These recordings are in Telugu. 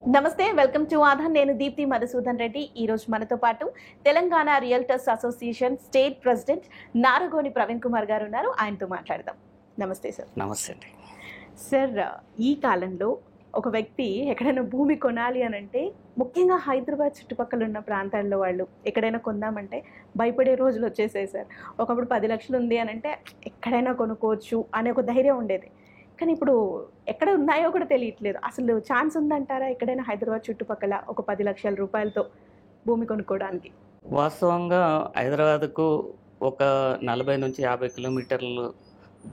నమస్తే, వెల్కమ్ టు ఆధార్. నేను దీప్తి మధుసూదన్ రెడ్డి. ఈ రోజు మనతో పాటు Telangana realtors association state president Naragoni Praveen Kumar గారు ఉన్నారు. ఆయనతో మాట్లాడదాం. నమస్తే సార్. నమస్తే అండి. సార్, ఈ కాలంలో ఒక వ్యక్తి ఎక్కడైనా భూమి కొనాలి అని అంటే, ముఖ్యంగా హైదరాబాద్ చుట్టుపక్కల ఉన్న ప్రాంతాల్లో వాళ్ళు ఎక్కడైనా కొందామంటే భయపడే రోజులు వచ్చేసాయి సార్. ఒకప్పుడు 10 లక్షలు ఉంది అని అంటే ఎక్కడైనా కొనుక్కోవచ్చు అనే ఒక ధైర్యం ఉండేది. కానీ ఇప్పుడు ఎక్కడ ఉన్నాయో కూడా తెలియట్లేదు. అసలు ఛాన్స్ ఉందంటారా ఎక్కడైనా హైదరాబాద్ చుట్టుపక్కల ఒక 10 లక్షల రూపాయలతో భూమి కొనుక్కోవడానికి? వాస్తవంగా హైదరాబాద్కు ఒక 40 నుంచి 50 కిలోమీటర్లు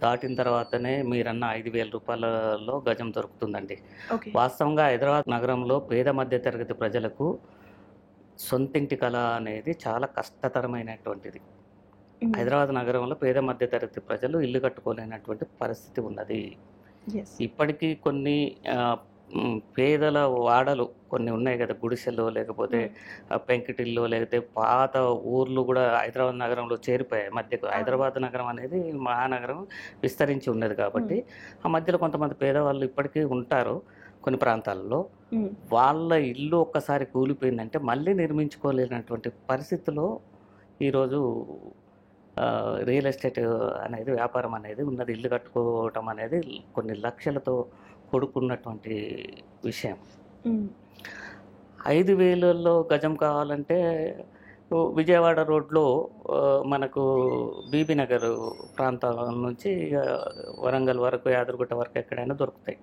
దాటిన తర్వాతనే మీరన్న 5,000 రూపాయలలో గజం దొరుకుతుందండి. ఓకే. వాస్తవంగా హైదరాబాద్ నగరంలో పేద మధ్య తరగతి ప్రజలకు సొంతింటి కళ అనేది చాలా కష్టతరమైనటువంటిది. హైదరాబాద్ నగరంలో పేద మధ్య తరగతి ప్రజలు ఇల్లు కట్టుకోలేనటువంటి పరిస్థితి ఉన్నది. Yes. ఇప్పటికీ కొన్ని పేదల వాడలు కొన్ని ఉన్నాయి కదా, గుడిసెలు లేకపోతే పెంకిటిల్లు లేకపోతే పాత ఊర్లు కూడా హైదరాబాద్ నగరంలో చేరిపోయాయి మధ్యకు. హైదరాబాద్ నగరం అనేది మహానగరం విస్తరించి ఉన్నది కాబట్టి ఆ మధ్యలో కొంతమంది పేదవాళ్ళు ఇప్పటికీ ఉంటారు కొన్ని ప్రాంతాల్లో. వాళ్ళ ఇల్లు ఒక్కసారి కూలిపోయిందంటే మళ్ళీ నిర్మించుకోలేనటువంటి పరిస్థితిలో ఈరోజు రియల్ ఎస్టేట్ అనేది వ్యాపారం అనేది ఉన్నది. ఇల్లు కట్టుకోవటం అనేది కొన్ని లక్షలతో కూడుకున్నటువంటి విషయం. 5,000లో గజం కావాలంటే విజయవాడ రోడ్లో మనకు బీబీ నగర్ ప్రాంతాల నుంచి వరంగల్ వరకు యాదగిరిగుట్ట వరకు ఎక్కడైనా దొరుకుతాయి.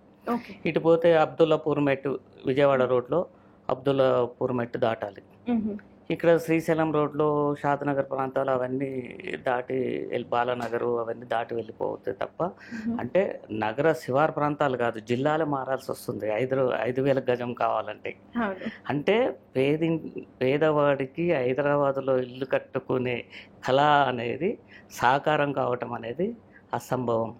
ఇటు పోతే అబ్దుల్లాపూర్ మెట్టు విజయవాడ రోడ్లో అబ్దుల్లాపూర్ మెట్టు దాటాలి. ఇక్కడ శ్రీశైలం రోడ్లో షాద్నగర్ ప్రాంతాలు అవన్నీ దాటి బాలానగర్ అవన్నీ దాటి వెళ్ళిపోతాయి తప్ప, అంటే నగర శివారు ప్రాంతాలు కాదు, జిల్లాలు మారాల్సి వస్తుంది 5,000 గజం కావాలంటే. అంటే పేదవాడికి హైదరాబాదులో ఇల్లు కట్టుకునే కళ అనేది సాకారం కావటం అనేది అసంభవం.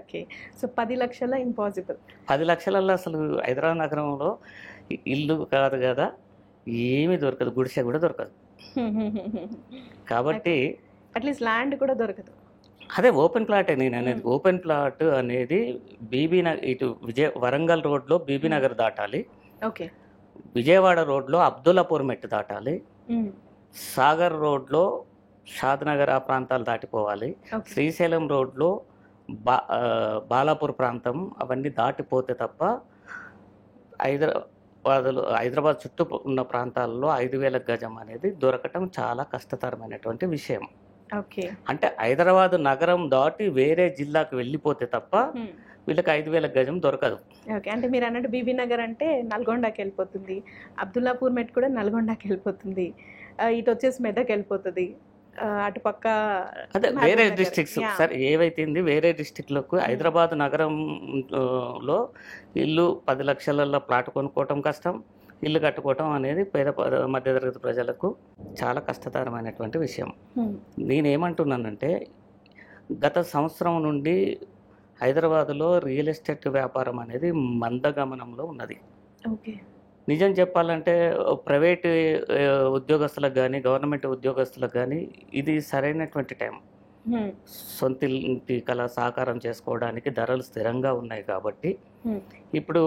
ఓకే. సో 10 లక్షల ఇంపాసిబుల్. 10 లక్షలలో అసలు హైదరాబాద్ నగరంలో ఇల్లు కాదు కదా, ఏమీ దొరకదు, గుడిసె కూడా దొరకదు. కాబట్టి అట్లీస్ట్ ల్యాండ్ కూడా దొరకదు. అదే ఓపెన్ ప్లాట్ నేను అనేది. ఓపెన్ ప్లాట్ అనేది ఇటు వరంగల్ రోడ్లో బీబీ నగర్ దాటాలి. ఓకే. విజయవాడ రోడ్లో అబ్దుల్లాపూర్ మెట్టు దాటాలి. సాగర్ రోడ్లో షాద్నగర్ ఆ ప్రాంతాలు దాటిపోవాలి. శ్రీశైలం రోడ్లో బాలాపూర్ ప్రాంతం అవన్నీ దాటిపోతే తప్ప హైదరాబాద్ చుట్టూ ఉన్న ప్రాంతాల్లో 5,000 గజం అనేది దొరకటం చాలా కష్టతరమైనటువంటి విషయం. ఓకే. అంటే హైదరాబాద్ నగరం దాటి వేరే జిల్లాకు వెళ్ళిపోతే తప్ప వీళ్ళకి 5,000 గజం దొరకదు. ఓకే. అంటే మీరు అన్నట్టు బీబీ నగర్ అంటే నల్గొండకి వెళ్ళిపోతుంది, అబ్దుల్లాపూర్ మెట్ కూడా నల్గొండకి వెళ్ళిపోతుంది, ఇటు వచ్చేసి మెదక్ వెళ్ళిపోతుంది, అటుపక్క అదే వేరే డిస్ట్రిక్ట్స్ సార్ ఏవైతే వేరే డిస్ట్రిక్ట్లకు. హైదరాబాద్ నగరంలో ఇల్లు 10 లక్షలలో ప్లాట్ కొనుక్కోవటం కష్టం, ఇల్లు కట్టుకోవటం అనేది పేద మధ్యతరగతి ప్రజలకు చాలా కష్టతరమైనటువంటి విషయం. నేనేమంటున్నానంటే, గత సంవత్సరం నుండి హైదరాబాదులో రియల్ ఎస్టేట్ వ్యాపారం అనేది మందగమనంలో ఉన్నది. ఓకే. నిజం చెప్పాలంటే ప్రైవేట్ ఉద్యోగస్తులకు కానీ గవర్నమెంట్ ఉద్యోగస్తులకు కానీ ఇది సరైనటువంటి టైం. సొంత ఇంటి కళ సాకారం చేసుకోవడానికి ధరలు స్థిరంగా ఉన్నాయి కాబట్టి ఇప్పుడు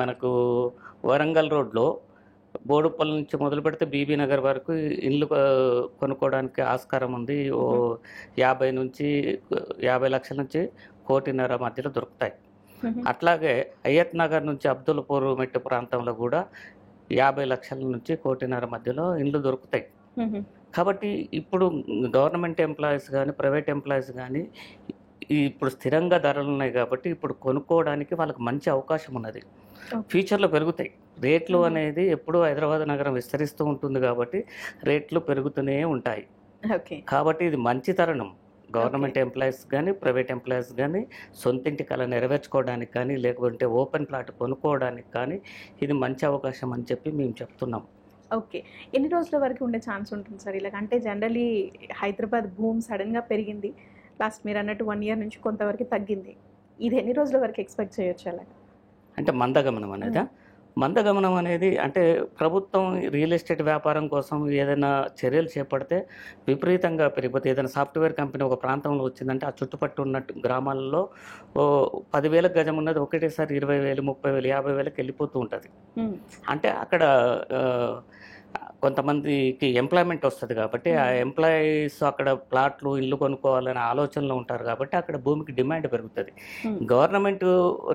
మనకు వరంగల్ రోడ్లో బోడుపల్లి నుంచి మొదలు పెడితే బీబీ నగర్ వరకు ఇల్లు కొనుక్కోవడానికి ఆస్కారం ఉంది. 50 లక్షల నుంచి 1,50,00,000 మధ్యలో దొరుకుతాయి. అట్లాగే హయత్ నగర్ నుంచి అబ్దుల్లాపూర్ మెట్టు ప్రాంతంలో కూడా 50 లక్షల నుంచి 1,50,00,000 మధ్యలో ఇండ్లు దొరుకుతాయి. కాబట్టి ఇప్పుడు గవర్నమెంట్ ఎంప్లాయీస్ కానీ ప్రైవేట్ ఎంప్లాయీస్ కానీ ఇప్పుడు స్థిరంగా ధరలు ఉన్నాయి కాబట్టి ఇప్పుడు కొనుక్కోవడానికి వాళ్ళకి మంచి అవకాశం ఉన్నది. ఫ్యూచర్లో పెరుగుతాయి రేట్లు అనేది. ఎప్పుడు హైదరాబాద్ నగరం విస్తరిస్తూ ఉంటుంది కాబట్టి రేట్లు పెరుగుతూనే ఉంటాయి. కాబట్టి ఇది మంచి తరుణం గవర్నమెంట్ ఎంప్లాయీస్ కానీ ప్రైవేట్ ఎంప్లాయీస్ కానీ సొంతింటి కళ నెరవేర్చుకోవడానికి కానీ లేకుంటే ఓపెన్ ప్లాట్ కొనుక్కోవడానికి కానీ ఇది మంచి అవకాశం అని చెప్పి మేము చెప్తున్నాం. ఓకే. ఎన్ని రోజుల వరకు ఉండే ఛాన్స్ ఉంటుంది సార్ ఇలాగ? అంటే జనరలీ హైదరాబాద్ భూమి సడన్గా పెరిగింది, లాస్ట్ మీరు అన్నట్టు 1 ఇయర్ నుంచి కొంతవరకు తగ్గింది, ఇది ఎన్ని రోజుల వరకు ఎక్స్పెక్ట్ చేయొచ్చు అలాగా? అంటే మందగమనం అనేది మందగమనం అనేది అంటే ప్రభుత్వం రియల్ ఎస్టేట్ వ్యాపారం కోసం ఏదైనా చర్యలు చేపడితే విపరీతంగా పెరిగిపోతే ఏదైనా సాఫ్ట్వేర్ కంపెనీ ఒక ప్రాంతంలో వచ్చిందంటే ఆ చుట్టుపట్టు ఉన్న గ్రామాల్లో 10,000 గజం ఉన్నది ఒకటేసారి 20,000, 30,000, 50,000కి వెళ్ళిపోతూ ఉంటుంది. అంటే అక్కడ కొంతమందికి ఎంప్లాయ్మెంట్ వస్తుంది కాబట్టి ఆ ఎంప్లాయీస్ అక్కడ ప్లాట్లు ఇల్లు కొనుక్కోవాలనే ఆలోచనలో ఉంటారు కాబట్టి అక్కడ భూమికి డిమాండ్ పెరుగుతుంది. గవర్నమెంట్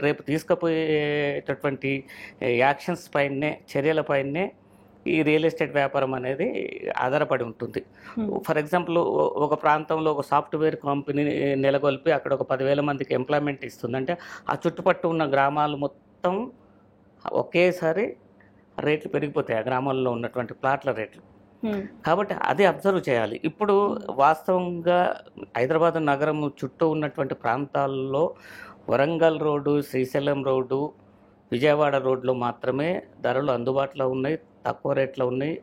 రేపు తీసుకుపోయేటటువంటి యాక్షన్స్ పైనే చర్యల పైనే ఈ రియల్ ఎస్టేట్ వ్యాపారం అనేది ఆధారపడి ఉంటుంది. ఫర్ ఎగ్జాంపుల్ ఒక ప్రాంతంలో ఒక సాఫ్ట్వేర్ కంపెనీ నెలకొల్పి అక్కడ ఒక 10,000 మందికి ఎంప్లాయ్మెంట్ ఇస్తుంది అంటే ఆ చుట్టుపట్టు ఉన్న గ్రామాలు మొత్తం ఒకేసారి రేట్లు పెరిగిపోతాయి, ఆ గ్రామాల్లో ఉన్నటువంటి ప్లాట్ల రేట్లు. కాబట్టి అది అబ్జర్వ్ చేయాలి. ఇప్పుడు వాస్తవంగా హైదరాబాద్ నగరం చుట్టూ ఉన్నటువంటి ప్రాంతాల్లో వరంగల్ రోడ్డు, శ్రీశైలం రోడ్డు, విజయవాడ రోడ్లో మాత్రమే ధరలు అందుబాటులో ఉన్నాయి, తక్కువ రేట్లో ఉన్నాయి.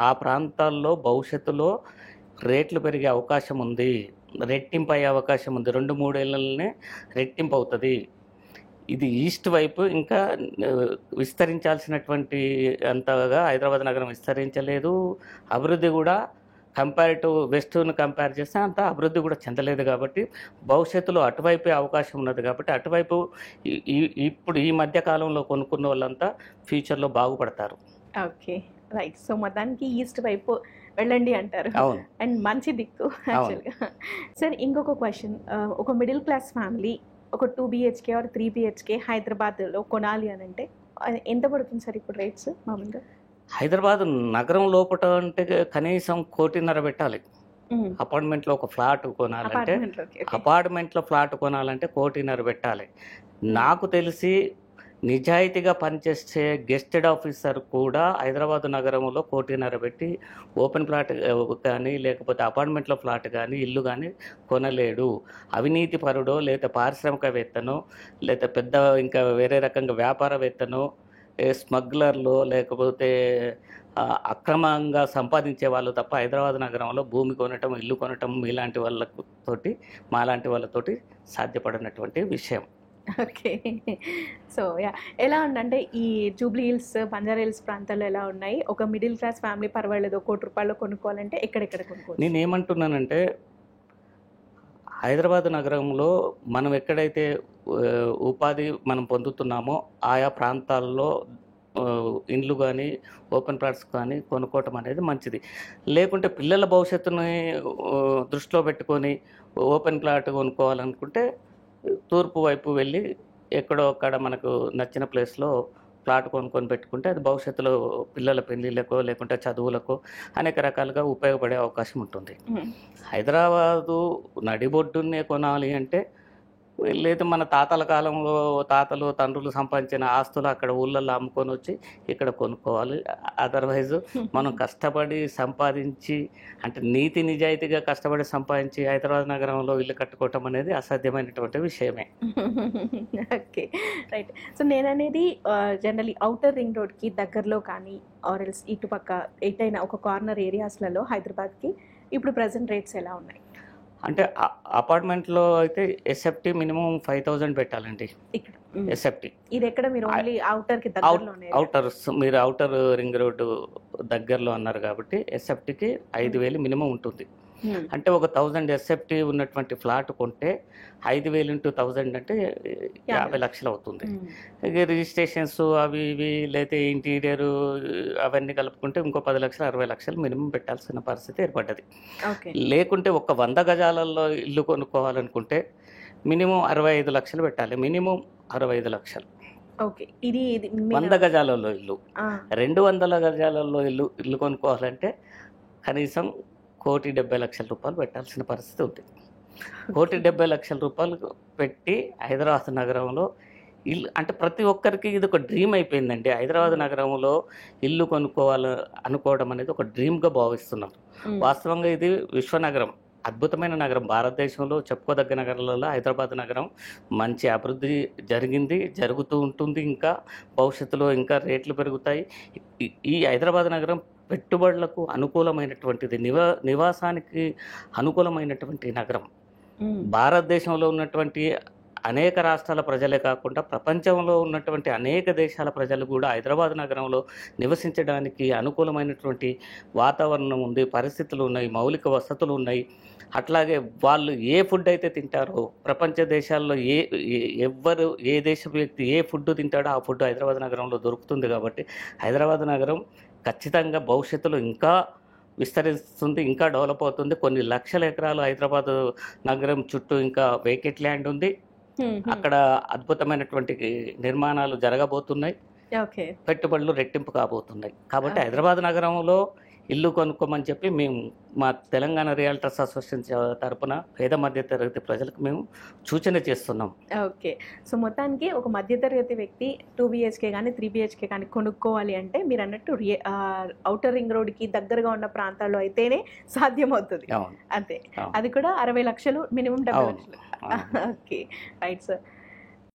ఆ ప్రాంతాల్లో భవిష్యత్తులో రేట్లు పెరిగే అవకాశం ఉంది, రెట్టింపు అయ్యే అవకాశం ఉంది. 2-3 ఏళ్ళనే రెట్టింపు అవుతుంది. ఇది ఈస్ట్ వైపు ఇంకా విస్తరించాల్సినటువంటి అంతగా హైదరాబాద్ నగరం విస్తరించలేదు. అభివృద్ధి కూడా కంపేర్ టు వెస్ట్ను కంపేర్ చేస్తే అంత అభివృద్ధి కూడా చెందలేదు. కాబట్టి భవిష్యత్తులో అటువైపే అవకాశం ఉన్నది. కాబట్టి అటువైపు ఇప్పుడు ఈ మధ్య కాలంలో కొనుక్కున్న వాళ్ళంతా ఫ్యూచర్లో బాగుపడతారు. Okay, right. సో మొత్తానికి ఈస్ట్ వైపు వెళ్ళండి అంటారు. అవును, అండ్ మంచి దిక్కు యాక్చువల్గా. సార్ ఇంకొక క్వశ్చన్, ఒక మిడిల్ క్లాస్ ఫ్యామిలీ ఒక 2 BHK ఆర్ 3 BHK హైదరాబాద్లో కొనాలి అని అంటే ఎంత పడుతుంది సార్ ఇప్పుడు రేట్స్ మామూలుగా? హైదరాబాద్ నగరం లోపల అంటే కనీసం 1,50,00,000 పెట్టాలి. అపార్ట్మెంట్లో ఒక ఫ్లాట్ కొనాలంటే అపార్ట్మెంట్లో ఫ్లాట్ కొనాలంటే 1,50,00,000 పెట్టాలి. నాకు తెలిసి నిజాయితీగా పనిచేసే గెస్టెడ్ ఆఫీసర్ కూడా హైదరాబాద్ నగరంలో 1,50,00,000 పెట్టి ఓపెన్ ప్లాట్ కానీ లేకపోతే అపార్ట్మెంట్లో ఫ్లాట్ కానీ ఇల్లు కానీ కొనలేడు. అవినీతి పరుడో లేదా పారిశ్రామికవేత్తనో లేదా పెద్ద ఇంకా వేరే రకంగా వ్యాపారవేత్తనో స్మగ్లర్లో లేకపోతే అక్రమంగా సంపాదించే వాళ్ళు తప్ప హైదరాబాద్ నగరంలో భూమి కొనటం ఇల్లు కొనటం మీలాంటి వాళ్ళతోటి మాలాంటి వాళ్ళతోటి సాధ్యపడినటువంటి విషయం. ఓకే. సో ఎలా ఉందంటే ఈ జూబ్లీ హిల్స్, బంజారా హిల్స్ ప్రాంతాల్లో ఎలా ఉన్నాయి? ఒక మిడిల్ క్లాస్ ఫ్యామిలీ పర్వాలేదు ₹1,00,00,000 కొనుక్కోవాలంటే ఎక్కడెక్కడ కొనుక్కోవాలి? నేను ఏమంటున్నానంటే హైదరాబాద్ నగరంలో మనం ఎక్కడైతే ఉపాధి మనం పొందుతున్నామో ఆయా ప్రాంతాల్లో ఇండ్లు కానీ ఓపెన్ ప్లాట్స్ కానీ కొనుక్కోవటం అనేది మంచిది. లేకుంటే పిల్లల భవిష్యత్తుని దృష్టిలో పెట్టుకొని ఓపెన్ ప్లాట్ కొనుక్కోవాలనుకుంటే తూర్పు వైపు వెళ్ళి ఎక్కడో అక్కడ మనకు నచ్చిన ప్లేస్లో ప్లాట్ కొనుక్కొని పెట్టుకుంటే అది భవిష్యత్తులో పిల్లల పెళ్ళిళ్ళకో లేకుంటే చదువులకో అనేక రకాలుగా ఉపయోగపడే అవకాశం ఉంటుంది. హైదరాబాదు నడిబొడ్డునే కొనాలి అంటే లేదు, మన తాతల కాలంలో తాతలు తండ్రులు సంపాదించిన ఆస్తులు అక్కడ ఊళ్ళల్లో అమ్ముకొని వచ్చి ఇక్కడ కొనుక్కోవాలి. అదర్వైజ్ మనం కష్టపడి సంపాదించి అంటే నీతి నిజాయితీగా కష్టపడి సంపాదించి హైదరాబాద్ నగరంలో ఇల్లు కట్టుకోవటం అనేది అసాధ్యమైనటువంటి విషయమే. Okay, right. సో నేను అనేది జనరలీ అవుటర్ రింగ్ రోడ్కి దగ్గరలో కానీ ఆర్ ఎల్స్ ఇటుపక్క ఎటైనా ఒక కార్నర్ ఏరియాస్లలో హైదరాబాద్కి ఇప్పుడు ప్రజెంట్ రేట్స్ ఎలా ఉన్నాయి? అంటే అపార్ట్మెంట్లో అయితే ఎస్ఎఫ్టీ మినిమం 5,000 పెట్టాలండి. ఇక్కడ ఎస్ఎఫ్టీ ఇది ఎక్కడ మీరు ఓన్లీ అవుటర్కి దగ్గరలోనే? మీరు అవుటర్ రింగ్ రోడ్డు దగ్గరలో అన్నారు కాబట్టి ఎస్ఎఫ్టీకి 5,000 మినిమం ఉంటుంది. అంటే ఒక 1,000 ఎస్ఎఫ్టీ ఉన్నటువంటి ఫ్లాట్ కొంటే 5,000 × 1,000 అంటే 50 లక్షలు అవుతుంది. ఇక రిజిస్ట్రేషన్స్ అవి ఇవి లేకపోతే ఇంటీరియర్ అవన్నీ కలుపుకుంటే ఇంకో 10 లక్షలు 60 లక్షలు మినిమం పెట్టాల్సిన పరిస్థితి ఏర్పడ్డది. లేకుంటే ఒక 100 గజాలలో ఇల్లు కొనుక్కోవాలనుకుంటే మినిమం 65 లక్షలు పెట్టాలి. మినిమం 65 లక్షలు. ఓకే, ఇది 100 గజాలలో ఇల్లు. 200 గజాలలో ఇల్లు కొనుక్కోవాలంటే కనీసం ₹1,70,00,000 పెట్టాల్సిన పరిస్థితి ఉంది. ₹1,70,00,000 పెట్టి హైదరాబాద్ నగరంలో ఇల్లు అంటే ప్రతి ఒక్కరికి ఇది ఒక డ్రీమ్ అయిపోయిందండి. హైదరాబాద్ నగరంలో ఇల్లు కొనుక్కోవాలి అనుకోవడం అనేది ఒక డ్రీమ్గా భావిస్తున్నారు. వాస్తవంగా ఇది విశ్వనగరం, అద్భుతమైన నగరం. భారతదేశంలో చెప్పుకోదగ్గ నగరాలలో హైదరాబాద్ నగరం మంచి అభివృద్ధి జరిగింది, జరుగుతూ ఉంటుంది. ఇంకా భవిష్యత్తులో ఇంకా రేట్లు పెరుగుతాయి. ఈ హైదరాబాద్ నగరం పెట్టుబడులకు అనుకూలమైనటువంటిది, నివాసానికి అనుకూలమైనటువంటి నగరం. భారతదేశంలో ఉన్నటువంటి అనేక రాష్ట్రాల ప్రజలే కాకుండా ప్రపంచంలో ఉన్నటువంటి అనేక దేశాల ప్రజలు కూడా హైదరాబాద్ నగరంలో నివసించడానికి అనుకూలమైనటువంటి వాతావరణం ఉంది, పరిస్థితులు ఉన్నాయి, మౌలిక వసతులు ఉన్నాయి. అట్లాగే వాళ్ళు ఏ ఫుడ్ అయితే తింటారో ప్రపంచ దేశాల్లో ఎవ్వరు ఏ దేశ వ్యక్తి ఏ ఫుడ్ తింటాడో ఆ ఫుడ్ హైదరాబాద్ నగరంలో దొరుకుతుంది. కాబట్టి హైదరాబాద్ నగరం ఖచ్చితంగా భవిష్యత్తులో ఇంకా విస్తరిస్తుంది, ఇంకా డెవలప్ అవుతుంది. కొన్ని లక్షల ఎకరాలు హైదరాబాద్ నగరం చుట్టూ ఇంకా వేకెట్ ల్యాండ్ ఉంది. అక్కడ అద్భుతమైనటువంటి నిర్మాణాలు జరగబోతున్నాయి, ఓకే. పెట్టుబడులు రెట్టింపు కాబోతున్నాయి. కాబట్టి హైదరాబాద్ నగరంలో ఇల్లు కొనుక్కోమని చెప్పి మేము మా తెలంగాణ రియల్టర్స్ అసోసియేషన్ తరపున పేద మధ్య తరగతి ప్రజలకు మేము సూచన చేస్తున్నాం. ఓకే. సో మొత్తానికి ఒక మధ్యతరగతి వ్యక్తి 2 BHK కానీ 3 BHK కానీ కొనుక్కోవాలి అంటే మీరు అన్నట్టు ఔటర్ రింగ్ రోడ్కి దగ్గరగా ఉన్న ప్రాంతాల్లో అయితేనే సాధ్యమవుతుంది. అవును, అంతే. అవును. అది కూడా 60 లక్షలు మినిమం, 70 అవును. లక్షలు. Okay, right sir.